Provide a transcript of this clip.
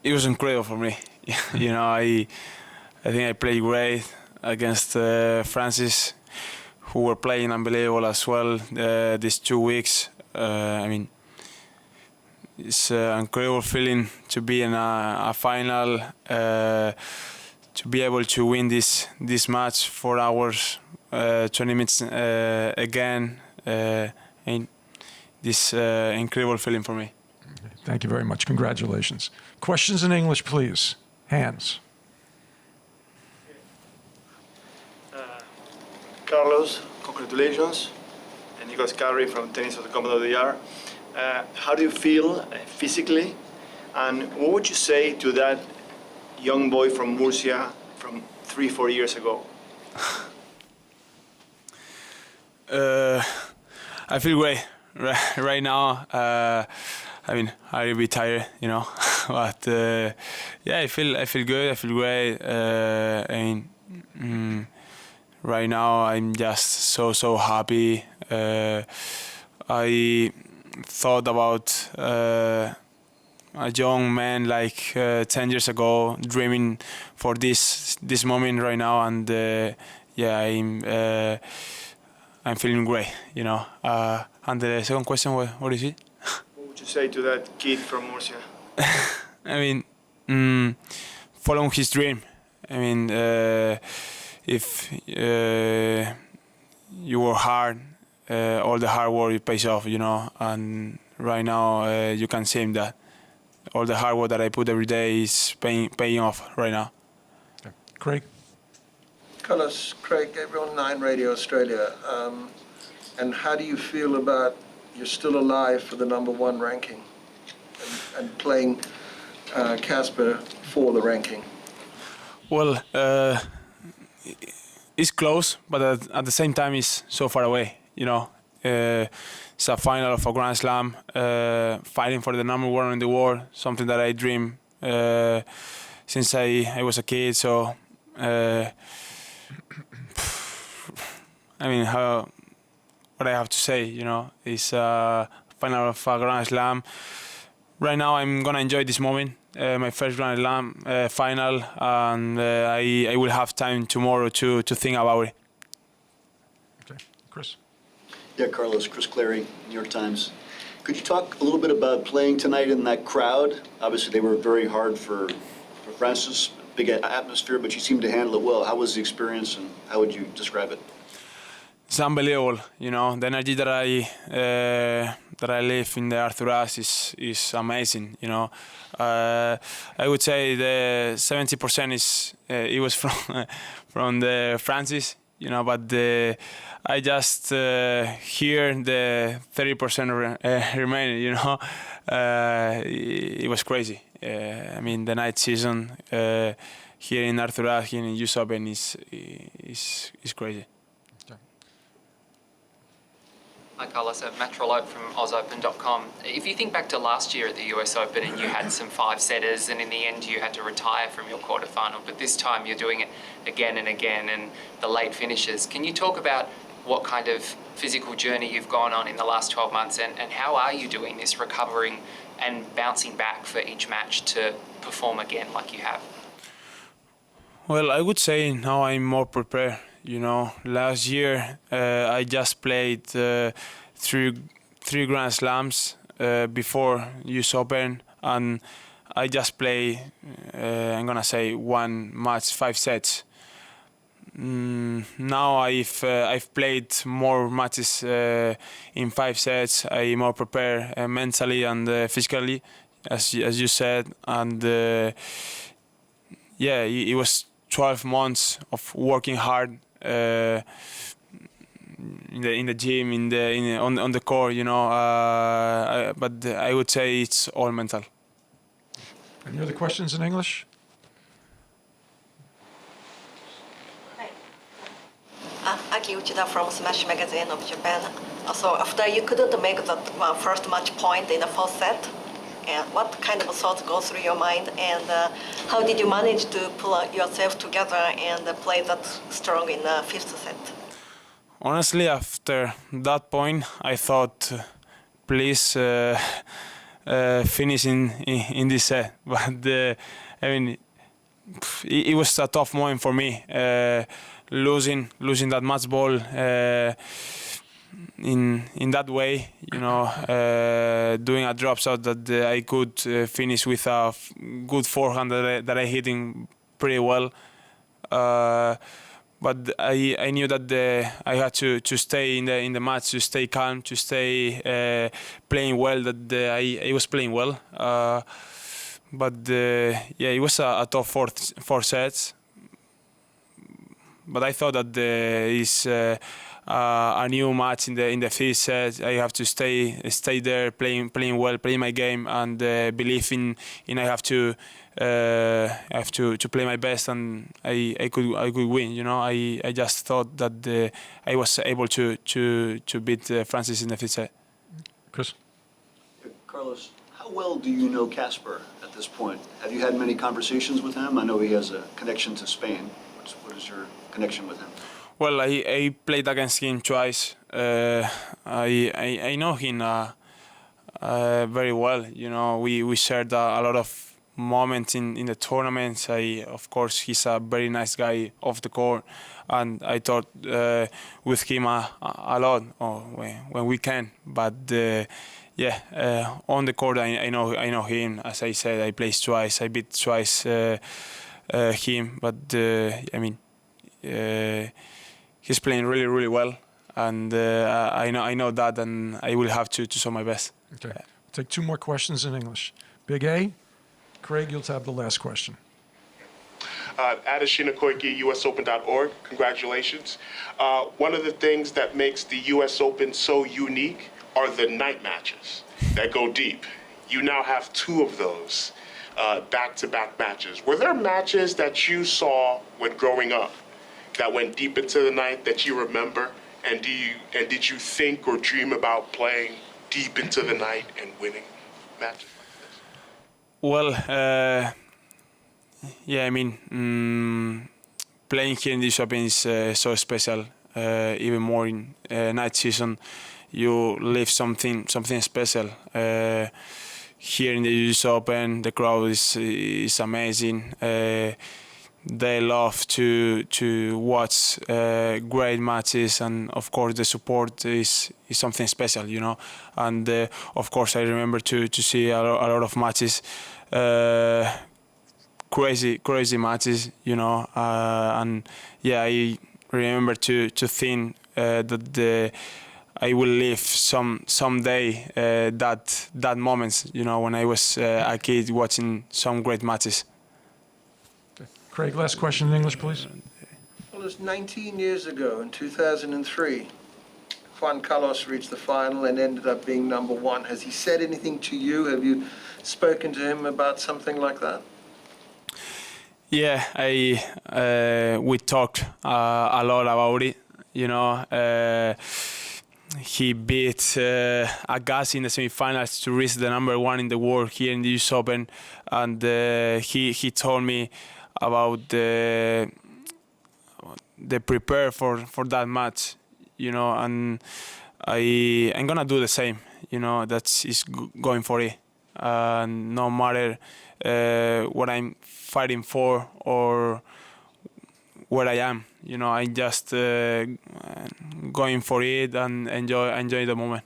it was incredible for me. You know, I think I played great against Frances, who were playing unbelievable as well these 2 weeks. I mean, it's an incredible feeling to be in a final, to be able to win this match 4 hours, 20 minutes again, and this incredible feeling for me. Thank you very much. Congratulations. Questions in English, please. Hands. Carlos, congratulations. And Nicolas Carey from Tennis of the Commodore of the Year. How do you feel physically? And what would you say to that young boy from Murcia from 3-4 years ago? I feel great right now. I mean, I'll be tired, you know, but yeah, I feel good. I feel great. And right now, I'm just so happy. I thought about a young man like 10 years ago, dreaming for this moment right now, and yeah, I'm feeling great, you know. And the second question, what is it? What would you say to that kid from Murcia? I mean, following his dream. I mean, if you work hard, all the hard work pays off, you know. And right now, you can see that all the hard work that I put every day is paying off right now. Okay. Craig. Carlos, Craig, Gabriel 9 Radio Australia. And how do you feel about you're still alive for the #1 ranking and playing Casper for the ranking? Well, it's close, but at the same time, it's so far away. You know, it's a final of a Grand Slam, fighting for the #1 in the world, something that I dream since I was a kid. So, I mean, what I have to say, you know, is a final of a Grand Slam. Right now, I'm gonna enjoy this moment, my first Grand Slam final, and I will have time tomorrow to think about it. Okay, Chris. Yeah, Carlos, Chris Clary, New York Times. Could you talk a little bit about playing tonight in that crowd? Obviously, they were very hard for Frances, big atmosphere, but you seemed to handle it well. How was the experience, and how would you describe it? It's unbelievable, you know. The energy that I live in the Arthur Ashe is amazing, you know. I would say the 70% it was from the Frances, you know, but I just hear the 30% remaining, you know. It was crazy. I mean, the night season here in Arthur Ashe, here in US Open is crazy. Hi Carlos, Matt Trollope from AusOpen.com. If you think back to last year at the US Open and you had some 5-setters and in the end you had to retire from your quarterfinal, but this time you're doing it again and again and the late finishes. Can you talk about what kind of physical journey you've gone on in the last 12 months and how are you doing this, recovering and bouncing back for each match to perform again like you have? Well, I would say now I'm more prepared. You know, last year I just played three Grand Slams before US Open, and I just play, I'm gonna say, one match, 5 sets. Now I've played more matches in 5 sets. I'm more prepared mentally and physically, as you said, and yeah, it was 12 months of working hard. In the gym, on the court, you know, but I would say it's all mental. Any other questions in English? Aki Uchida from Smash Magazine of Japan. So after you couldn't make the first match point in the 4th set, and what kind of thoughts go through your mind, and how did you manage to pull yourself together and play that strong in the 5th set? Honestly, after that point, I thought, please finish in this set. But I mean, it was a tough moment for me, losing that match ball in that way. You know, doing a drop shot that I could finish with a good forehand that I hitting pretty well. But I knew that I had to stay in the match, to stay calm, to stay playing well. That I was playing well. But yeah, it was a tough four sets. But I thought that is a new match in the fifth set. I have to stay there, playing well, playing my game, and believe in I have to play my best, and I could win. You know, I just thought that I was able to beat Frances in the fifth set. Chris? Carlos, how well do you know Casper at this point? Have you had many conversations with him? I know he has a connection to Spain. What is your connection with him? Well, I played against him twice. I know him very well. You know, we shared a lot of moments in the tournaments. Of course, he's a very nice guy off the court, and I thought with him a lot when we can. But yeah, on the court, I know him. As I said, I played twice. I beat twice him. But I mean, he's playing really, really well, and I know that, and I will have to show my best. Okay. Take two more questions in English. Big A, Craig, you'll have the last question. Adeshina Koike, USOpen.org. Congratulations. One of the things that makes the US Open so unique are the night matches that go deep. You now have two of those back-to-back matches. Were there matches that you saw when growing up that went deep into the night that you remember? And did you think or dream about playing deep into the night and winning matches like this? Well, yeah, I mean, playing here in the US Open is so special. Even more in night season, you live something special. Here in the US Open, the crowd is amazing. They love to watch great matches, and of course the support is something special, you know. And of course I remember to see a lot of matches, crazy matches, you know. And yeah, I remember to think that I will live someday that moments, you know, when I was a kid watching some great matches. Craig, last question in English, please. Well, it was 19 years ago, in 2003, Juan Carlos reached the final and ended up being number one. Has he said anything to you? Have you spoken to him about something like that? Yeah, we talked a lot about it. You know, he beat Agassi in the semifinals to reach the number one in the world here in the US Open, and he told me about the prepare for that match, you know, and I'm gonna do the same, you know. Is going for it, no matter what I'm fighting for or where I am, you know. I'm just going for it and enjoy the moment.